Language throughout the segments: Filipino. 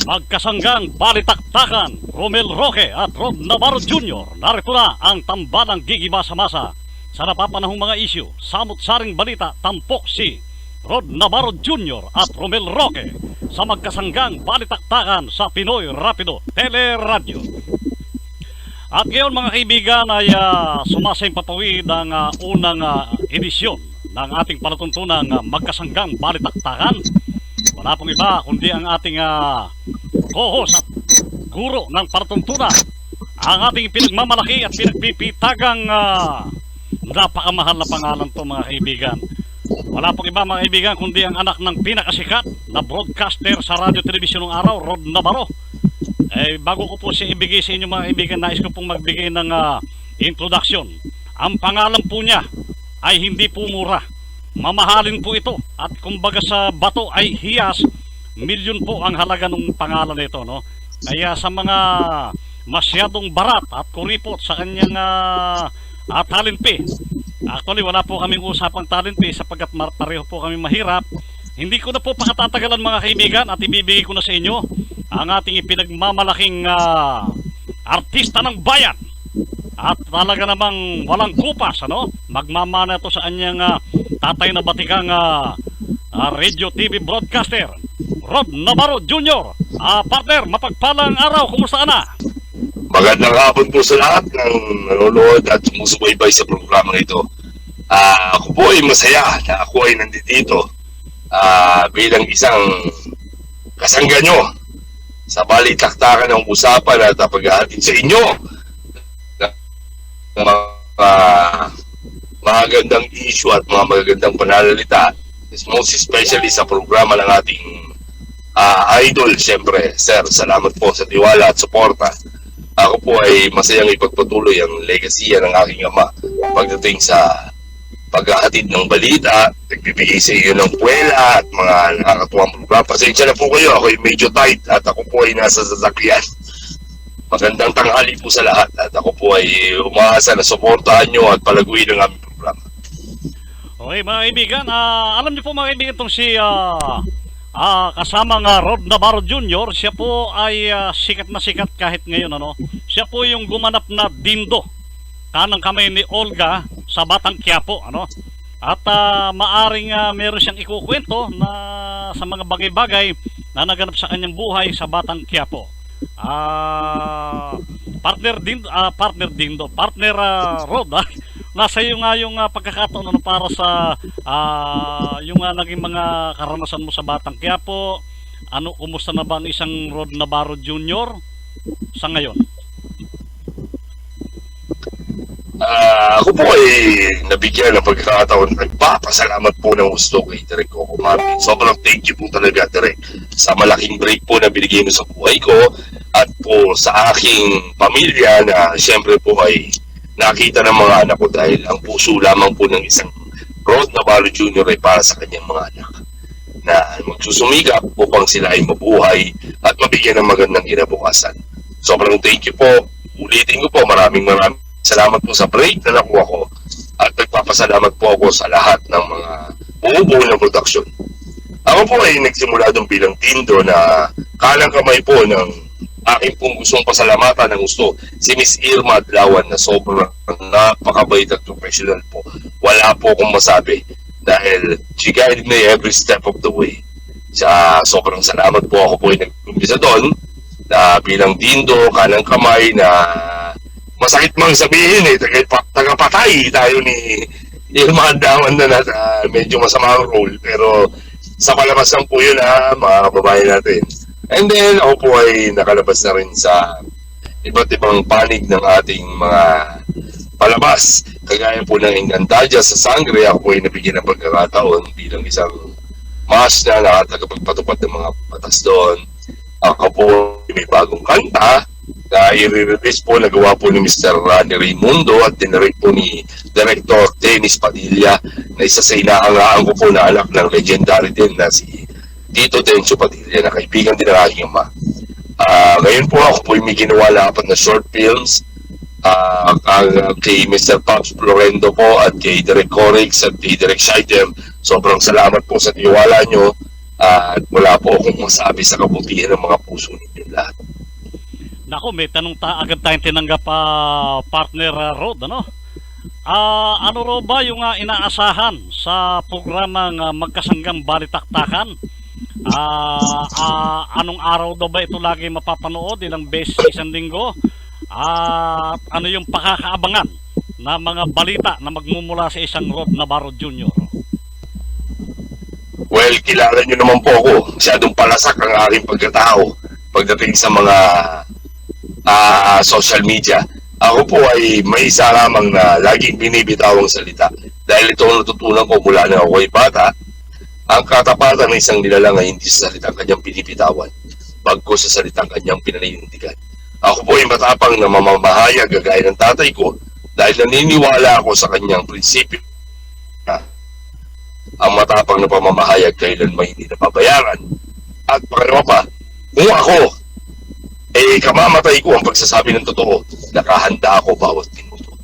Magkasanggang balitaktakan, Romel Roque at Rod Navarro Jr. Narito na ang tambalang gigimasa-masa sa napapanahong mga isyu. Samot-saring balita, tampok si Rod Navarro Jr. at Romel Roque sa magkasanggang balitaktakan sa Pinoy Rapido Teleradyo. At ngayon mga kaibigan ay sumasaimpatawid ang unang edisyon ng ating palatuntunang magkasanggang balitaktakan. Wala pong iba kundi ang ating co-host at guro ng palatuntunan, ang ating pinagmamalaki at pinagpipitagang napakamahal na pangalan to mga kaibigan. Wala pong iba mga kaibigan kundi ang anak ng pinakasikat na broadcaster sa radyo telebisyon ng araw, Rod Navarro. Bago ko po siya ibigay sa inyo mga kaibigan, nais ko pong magbigay ng introduction. Ang pangalan po niya ay hindi po mura. Mamahalin po ito at kumbaga sa bato ay hiyas, milyon po ang halaga ng pangalan nito, no? Kaya sa mga masyadong barat at kuripot sa kanyang talent fee, actually wala po kaming usapang talent fee sapagkat pareho po kami mahirap. Hindi ko na po pakatatagalan mga kaibigan at ibibigay ko na sa inyo ang ating ipinagmamalaking artista ng bayan. At talaga namang walang kupas, ano? Magmamana ito sa anyang tatay na batikang radio TV broadcaster, Rod Navarro Jr. Partner, mapagpalang araw, kumusta ka na? Magandang hapon po sa lahat ng nanonood at sumusubaybay sa programa ito. Ako po ay masaya na ako ay nandito bilang isang kasangga nyo sa balitaktakan ng usapan at paghahatid sa inyo mga magagandang issue at mga magagandang pananalita, most especially sa programa ng ating idol. Siyempre, sir, salamat po sa tiwala at suporta. Ako po ay masayang ipagpatuloy ang legacy ng aking ama pagdating sa paghahatid ng balita, nagbibigay sa iyo ng puwela at mga nakakatuwang programa. Pasensya na po kayo, ako ay medyo tight at ako po ay nasa sasakyan. Magandang tanghali po sa lahat at ako po ay umaasa na suportahan nyo at palaguin ang aming programa. Okay mga kaibigan, alam niyo po mga kaibigan itong si kasama nga Rod Navarro Jr. Siya po ay sikat na sikat kahit ngayon, ano? Siya po yung gumanap na Dindo, kanang kamay ni Olga sa Batang Quiapo, ano? At maaring meron siyang ikukwento na sa mga bagay-bagay na naganap sa kanyang buhay sa Batang Quiapo. Partner Rod, nasa iyo nga yung pagkakataon ano, para sa yung naging mga karanasan mo sa Batang Quiapo. Ano, kumusta na ba ang isang Rod Navarro Jr. sa ngayon? Ako po ay nabigyan ng pagkakataon. Nagpapasalamat po ng gusto kay Direk Coco Martin. Sobrang thank you po talaga, Direk, sa malaking break po na binigay mo sa buhay ko at po sa aking pamilya na siyempre po ay nakita ng mga anak ko dahil ang puso lamang po ng isang Rod Navarro Jr. ay para sa kanyang mga anak na magsusumikap upang sila ay mabuhay at mabigyan ng magandang kinabukasan. Sobrang thank you po. Ulitin ko po, maraming salamat po sa break na nakuha ko at nagpapasalamat po ako sa lahat ng mga bumubuo ng produksyon. Ako po ay nagsimula doon bilang Dindo na kalang kamay po ng aking pong gustong pasalamatan ng gusto si Miss Irma Adlawan na sobrang napakabait at professional po. Wala po akong masabi dahil she guided me every step of the way. Sobrang salamat po. Ako po ay nag-umpisa doon na bilang Dindo, kanang kamay na masakit mang sabihin tagapatay tayo ni Irma Adlawan na medyo masama ang role, pero sa palabas lang po yun mga kababayan natin. And then ako po ay nakalabas na rin sa iba't ibang panig ng ating mga palabas, kagaya po ng Encantadia sa Sangre. Ako po ay nabigyan ng pagkakataon bilang isang mas na nakatagapagpatupad ng mga batas doon. Ako po may bagong kanta na i-release po, nagawa po ni Mr. Rani Raimundo at dinirect po ni Director Dennis Padilla na isa sa inahangaan ko po na anak ng legendary din na si Tito Tencio Padilla na kaibigan din ng aking ama. Ngayon po ako po may ginawa na apat na short films kay Mr. Pops Florendo po at kay Direk Corix at kay Direk Shaitem. Sobrang salamat po sa tiwala nyo At wala po akong masabi sa kabutihan ng mga puso ninyo lahat. Nako, may tanong agad tayong tinanggap pa, partner Rod, ano? Ano raw ba yung inaasahan sa programang Magkasanggang Balitaktakan? Anong araw daw ba ito lagi mapapanood? Ilang beses sa isang linggo? Ano yung pakakaabangan na mga balita na magmumula sa isang Rod Navarro Jr.? Well, kilala nyo naman po ako. Masyadong palasak ang aking pagkatao pagdating sa mga social media. Ako po ay may isa lamang na laging binibitawang salita. Dahil ito ang natutunan ko mula na ako ay bata. Ang katapatan ng isang nilalang ay hindi sa salitang kanyang binibitawan, bagkus sa salitang kanyang pinaninindigan. Ako po ay matapang na mamamahayag gagaya ng tatay ko dahil naniniwala ako sa kanyang prinsipyo. Ang matapang na pamamahayag kailan may hindi napabayaran. At pangalawa pa, kung ako kamamatay ko ang pagsasabi ng totoo, nakahanda ako bawat minuto.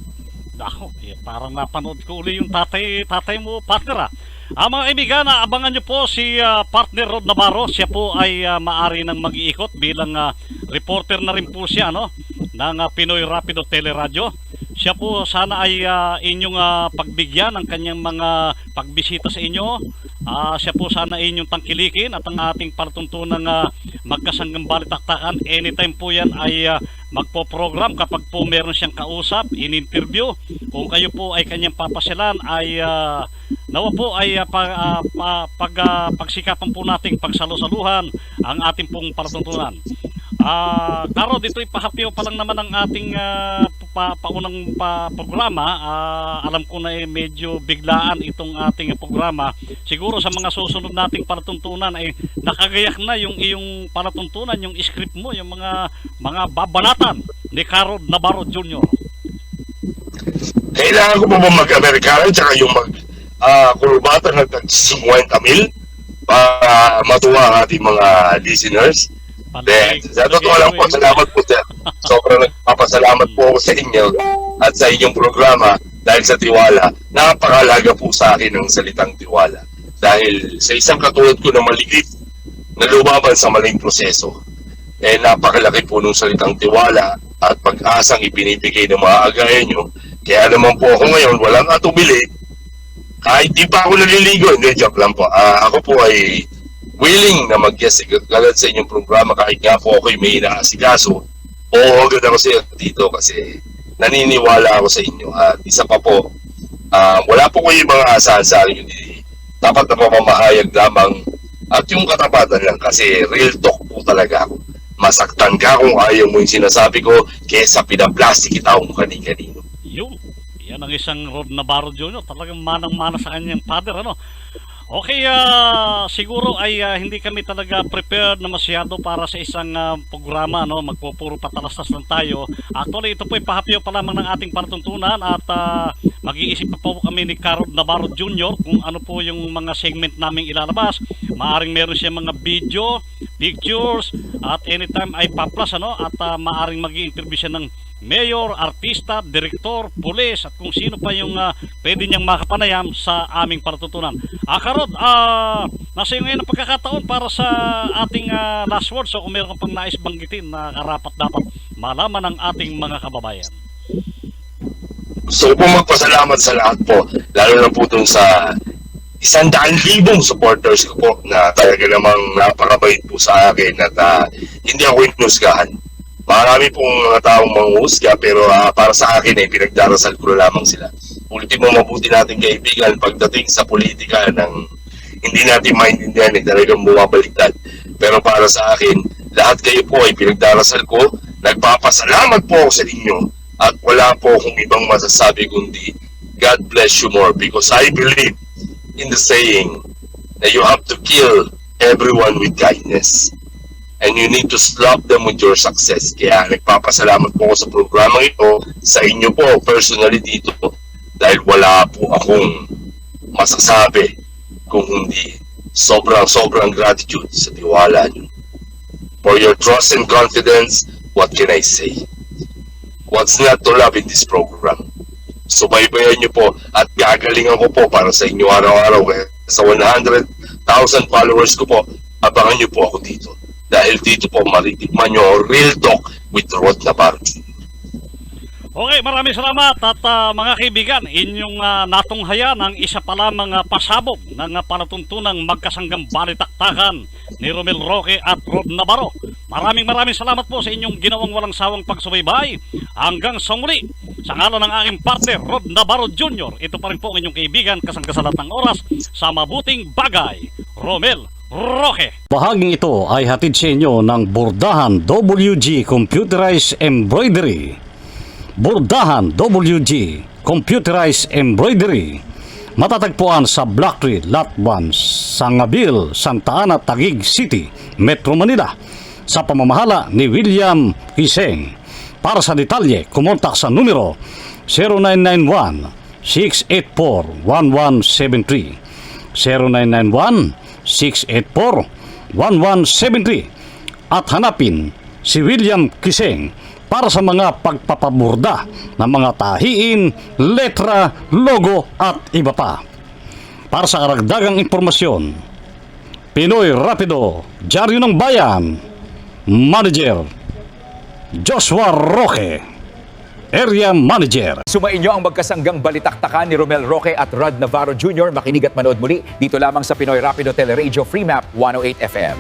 Ako, parang napanood ko uli yung tatay mo, partner. Mga kaibigan, abangan nyo po si partner Rod Navarro. Siya po ay maari nang mag-iikot bilang reporter na rin po siya, no, ng Pinoy Rapido Teleradyo. Siya po sana ay inyong pagbigyan ng kanyang mga pagbisita sa inyo. Siya po sana inyong tangkilikin at ang ating palatuntunang Magkasanggang Balitaktakan. Anytime po yan ay magpo-program kapag po meron siyang kausap, in-interview. Kung kayo po ay kanyang papasyalan ay nawa po ay pagsikapan po nating pagsalusaluhan ang ating pong palatuntunan. Karo, dito ipahapyaw pa lang naman ang ating paunang programa. Alam ko na medyo biglaan itong ating programa. Siguro sa mga susunod nating palatuntunan ay nakagayak na yung iyong palatuntunan, yung script mo, yung mga babanatan ni Karo Navarro Jr. Kailangan ko po ba mag-Amerikano tsaka yung kurbatan ng 50 mil para matuwa ang ating mga listeners? Sa totoo lang po, salamat po sir. Sobrang nagpapasalamat po ako sa inyo at sa inyong programa dahil sa tiwala. Napakalaga po sa akin ang salitang tiwala. Dahil sa isang katulad ko na maliit na lumaban sa maling proseso, napakalaki po ng salitang tiwala at pag-asang ibinibigay ng mga agaya nyo. Kaya naman po ako ngayon, walang atubili. Kahit di pa ako naliligo, hindi, joke lang po. Ako po ay willing na mag-guest agad sa inyong programa kahit nga po ako'y may inaasikaso. Oo, agad ako sa dito kasi naniniwala ako sa inyo. At isa pa po, wala po kayo mga asahan sa akin. Dapat na pamamahayag lamang at yung katapatan lang kasi real talk po talaga ako. Masaktan ka kung ayaw mo yung sinasabi ko kesa pinaplastic kita kung kani-kanino. Yun, yan ang isang Rod Navarro Jr. Talagang manang-mana sa kanyang father, ano? Okay, siguro ay hindi kami talaga prepared na masyado para sa isang programa, no? Magpupuro patalastas lang tayo. Actually, ito po ay pahapyaw pa lamang ng ating palatuntunan at mag-iisip pa po kami ni Karo Navarro Jr. kung ano po yung mga segment naming ilalabas. Maaring meron siya mga video, pictures, at anytime ay paplas, ano? At maaring mag-i-interview siya ng mayor, artista, direktor, pulis, at kung sino pa yung pwede niyang makapanayam sa aming palatuntunan. Karod, nasa iyo ngayon ang pagkakataon para sa ating last words. So kung meron kang pang nais banggitin na karapat dapat malaman ng ating mga kababayan. Gusto ko po magpasalamat sa lahat po, lalo na po dun sa 100,000 supporters ko po na talaga namang napakabait po sa akin at hindi ako inusgahan. Marami pong mga taong manghusga pero para sa akin pinagdarasal ko lamang sila. Ultimo, mabuti natin kaibigan pagdating sa politika ng hindi natin maintindihan talagang bumabaliktad. Pero para sa akin, lahat kayo po ay pinagdarasal ko. Nagpapasalamat po ako sa inyo at wala po akong ibang masasabi kundi God bless you more because I believe in the saying that you have to kill everyone with kindness. And you need to slap them with your success. Kaya nagpapasalamat po ako sa programa ito, sa inyo po, personally dito, dahil wala po akong masasabi kung hindi sobrang gratitude sa tiwala nyo. For your trust and confidence, what can I say? What's not to love in this program? Subaybayan nyo po at gagalingan ko po para sa inyo araw-araw. Kaya sa 100,000 1,000 followers ko po, abangan niyo po ako dito. Dahil dito po maritikman niyo Real Talk with Rod Navarro Jr. Okay, maraming salamat at mga kaibigan, inyong natunghayan ang isa pa lamang pasabog ng palatuntunang magkasanggang balitaktakan ni Romel Roque at Rod Navarro. Maraming salamat po sa inyong ginawang walang sawang pagsubaybay. Hanggang sa muli, sa ngalan ng aking partner, Rod Navarro Jr., ito pa rin po ang inyong kaibigan kasangkasalat ng oras sa mabuting bagay, Romel Roque. Bahaging ito ay hatid sa inyo ng Bordahan WG Computerized Embroidery. Bordahan WG Computerized Embroidery, matatagpuan sa Black Tree, Lot 1, Sangabil, Santa Ana, Taguig City, Metro Manila, sa pamamahala ni William Hiseng. Para sa detalye, kumontak sa numero 0991-684-1173, 0991-684-1173, at hanapin si William Hiseng para sa mga pagpapaborda ng mga tahiin, letra, logo at iba pa. Para sa karagdagang impormasyon, Pinoy Rapido, Dyaryo ng Bayan, Manager Joshua Roque, Area Manager. Sumainyo ang magkasanggang balitaktakan ni Romel Roque at Rod Navarro Jr. Makinig at manood muli dito lamang sa Pinoy Rapido Teleradio Free Map 108 FM.